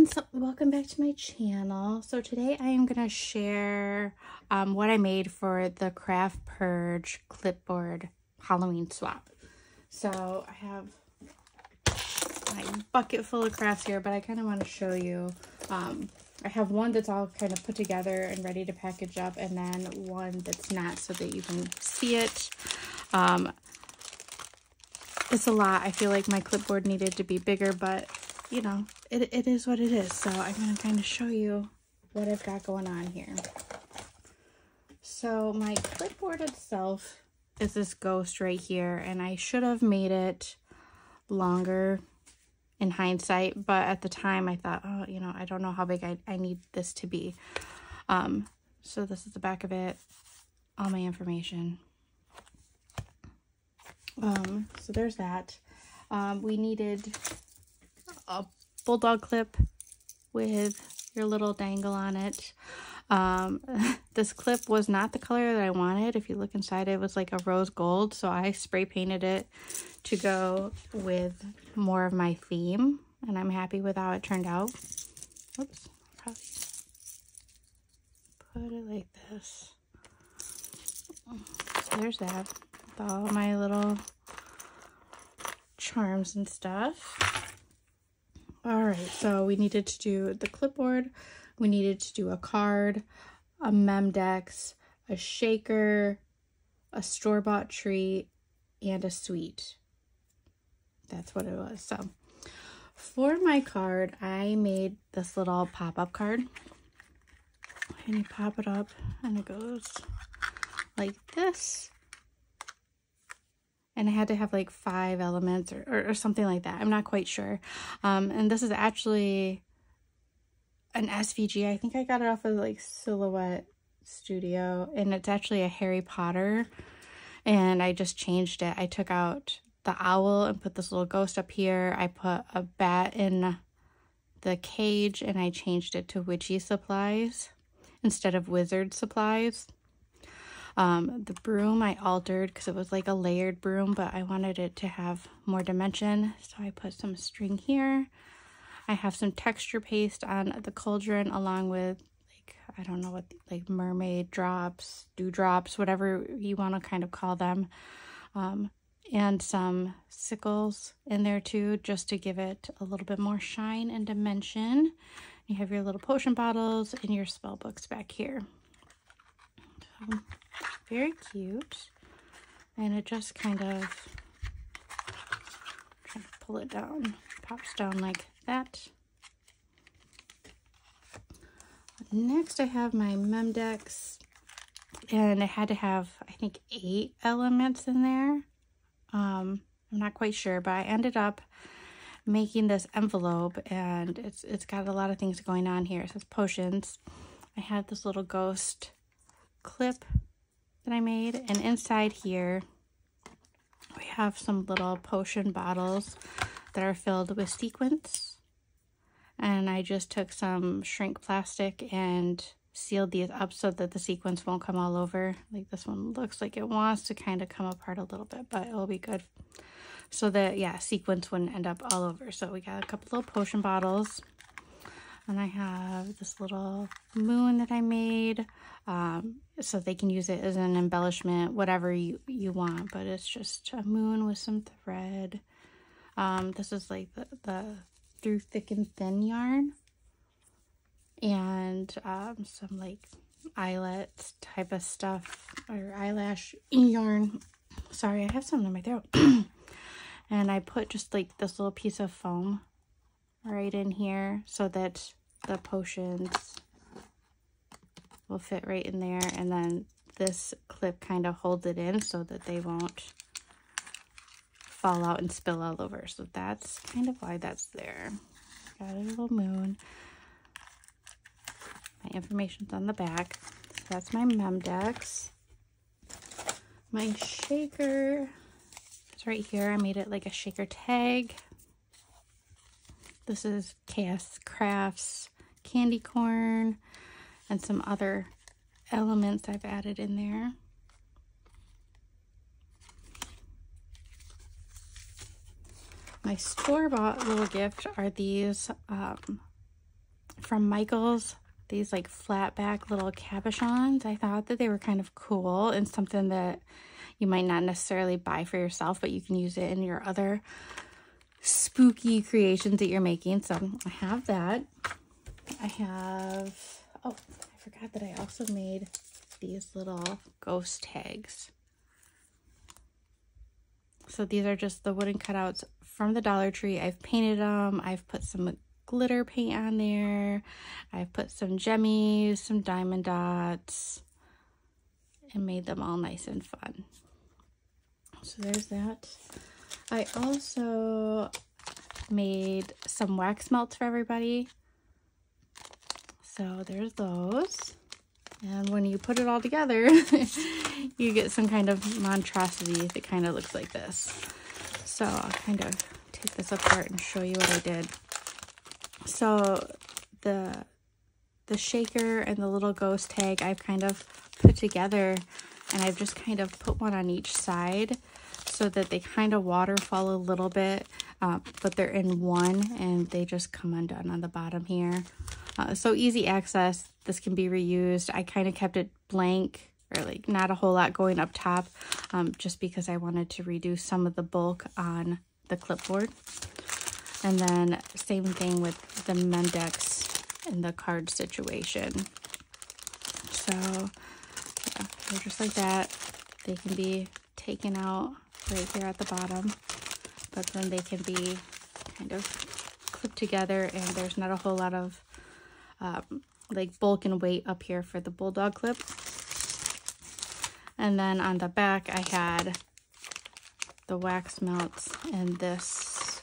friends, welcome back to my channel. So today I am going to share what I made for the Craft Purge Clipboard Halloween swap. So I have my bucket full of crafts here, but I kind of want to show you. I have one that's all kind of put together and ready to package up, and then one that's not, so that you can see it. It's a lot. I feel like my clipboard needed to be bigger, but you know, it is what it is. So I'm going to kind of show you what I've got going on here. So my clipboard itself is this ghost right here, and I should have made it longer in hindsight, but at the time I thought, oh, you know, I don't know how big I need this to be. So this is the back of it, all my information. So there's that. We needed a bulldog clip with your little dangle on it. This clip was not the color that I wanted. If you look inside, it was like a rose gold, so I spray painted it to go with more of my theme, and I'm happy with how it turned out. Oops, probably put it like this. So there's that with all my little charms and stuff. All right, so we needed to do the clipboard, we needed to do a card, a Memdex, a shaker, a store-bought treat, and a sweet. That's what it was. So for my card, I made this little pop-up card, and you pop it up and it goes like this. And I had to have like 5 elements or something like that. I'm not quite sure. And this is actually an SVG. I think I got it off of like Silhouette Studio, and it's actually a Harry Potter. And I just changed it. I took out the owl and put this little ghost up here. I put a bat in the cage, and I changed it to witchy supplies instead of wizard supplies. The broom I altered because it was like a layered broom, but I wanted it to have more dimension, so I put some string here. I have some texture paste on the cauldron, along with like, I don't know what, like mermaid drops, dewdrops, whatever you want to kind of call them, and some sickles in there too, just to give it a little bit more shine and dimension. You have your little potion bottles and your spell books back here. So, very cute, and it just kind of, trying to pull it down, pops down like that. Next I have my Memdex, and it had to have, I think, 8 elements in there. I'm not quite sure, but I ended up making this envelope, and it's got a lot of things going on here. It says potions. I had this little ghost clip that I made, and inside here we have some little potion bottles that are filled with sequins, and I just took some shrink plastic and sealed these up so that the sequins won't come all over. Like this one looks like it wants to kind of come apart a little bit, but it'll be good so that, yeah, sequins wouldn't end up all over. So we got a couple little potion bottles, and I have this little moon that I made, so they can use it as an embellishment, whatever you want, but it's just a moon with some thread. This is like the through thick and thin yarn, and some like eyelet type of stuff, or eyelash yarn. Sorry, I have something in my throat. And I put just like this little piece of foam right in here so that the potions will fit right in there, and then this clip kind of holds it in so that they won't fall out and spill all over. So that's kind of why that's there. Got a little moon. My information's on the back. So that's my Memdex. My shaker is right here. I made it like a shaker tag. This is Chaos Crafts candy corn and some other elements I've added in there. My store-bought little gift are these from Michael's, these like flat back little cabochons. I thought that they were kind of cool and something that you might not necessarily buy for yourself, but you can use it in your other spooky creations that you're making. So I have that. I have, oh, I forgot that I also made these little ghost tags. So these are just the wooden cutouts from the Dollar Tree. I've painted them. I've put some glitter paint on there. I've put some jemmies, some diamond dots, and made them all nice and fun. So there's that. I also made some wax melts for everybody. So there's those. And when you put it all together, you get some kind of monstrosity that kind of looks like this. So I'll kind of take this apart and show you what I did. So the shaker and the little ghost tag I've kind of put together, and I've just kind of put one on each side so that they kind of waterfall a little bit, but they're in one and they just come undone on the bottom here. So easy access. This can be reused. I kind of kept it blank, or like not a whole lot going up top, just because I wanted to reduce some of the bulk on the clipboard. And then same thing with the Mendex and the card situation. So yeah, they're just like that. They can be taken out right here at the bottom, but then they can be kind of clipped together, and there's not a whole lot of like bulk and weight up here for the bulldog clip. And then on the back I had the wax melts and this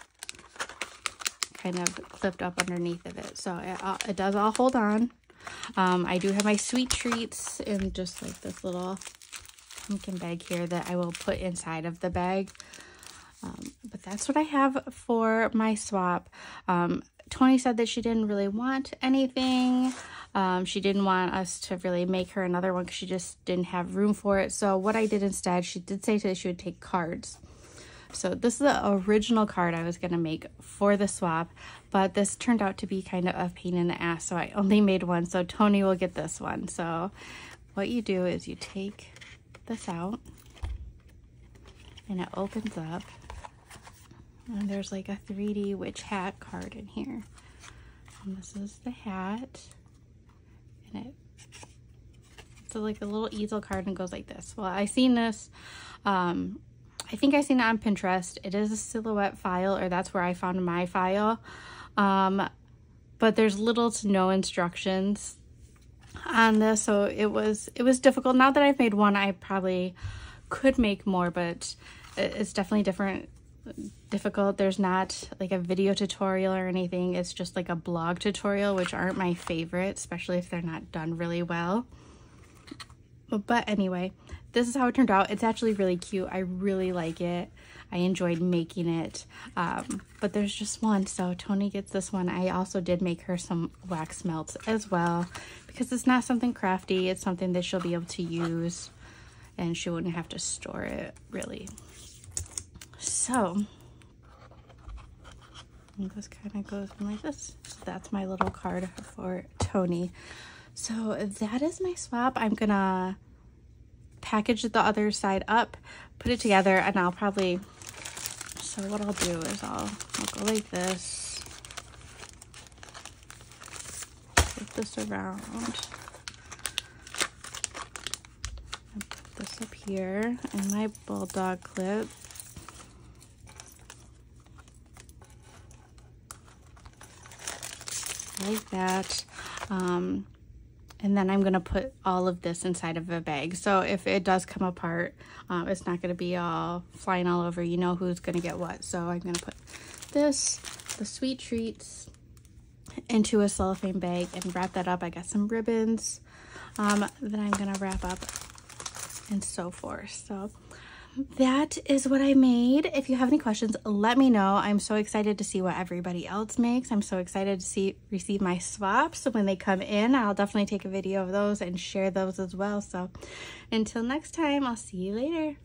kind of clipped up underneath of it, so it does all hold on. I do have my sweet treats in just like this little pumpkin bag here that I will put inside of the bag. But that's what I have for my swap. Tony said that she didn't really want anything. She didn't want us to really make her another one because she just didn't have room for it. So what I did instead, she did say that she would take cards. So this is the original card I was going to make for the swap, but this turned out to be kind of a pain in the ass, so I only made one. So Tony will get this one. So what you do is you take this out and it opens up. And there's like a 3D witch hat card in here. And this is the hat. And it's like a little easel card and goes like this. Well, I seen this, I think I seen it on Pinterest. It is a silhouette file, or that's where I found my file. But there's little to no instructions on this, so it was difficult. Now that I've made one, I probably could make more, but it's definitely difficult. There's not like a video tutorial or anything. It's just like a blog tutorial, which aren't my favorite, especially if they're not done really well. But anyway, this is how it turned out. It's actually really cute. I really like it. I enjoyed making it. But there's just one, so Tony gets this one. I also did make her some wax melts as well, because it's not something crafty. It's something that she'll be able to use, and she wouldn't have to store it really. So this kind of goes like this. So that's my little card for Tony. So that is my swap. I'm gonna package the other side up, put it together, and I'll probably, so what I'll do is I'll go like this, flip this around, and put this up here in my bulldog clip. Like that. And then I'm gonna put all of this inside of a bag, so if it does come apart, it's not gonna be all flying all over. You know who's gonna get what. So I'm gonna put this, the sweet treats, into a cellophane bag and wrap that up. I got some ribbons that I'm gonna wrap up and so forth. So that is what I made. If you have any questions, let me know. I'm so excited to see what everybody else makes. I'm so excited to receive my swaps. So when they come in, I'll definitely take a video of those and share those as well. So until next time, I'll see you later.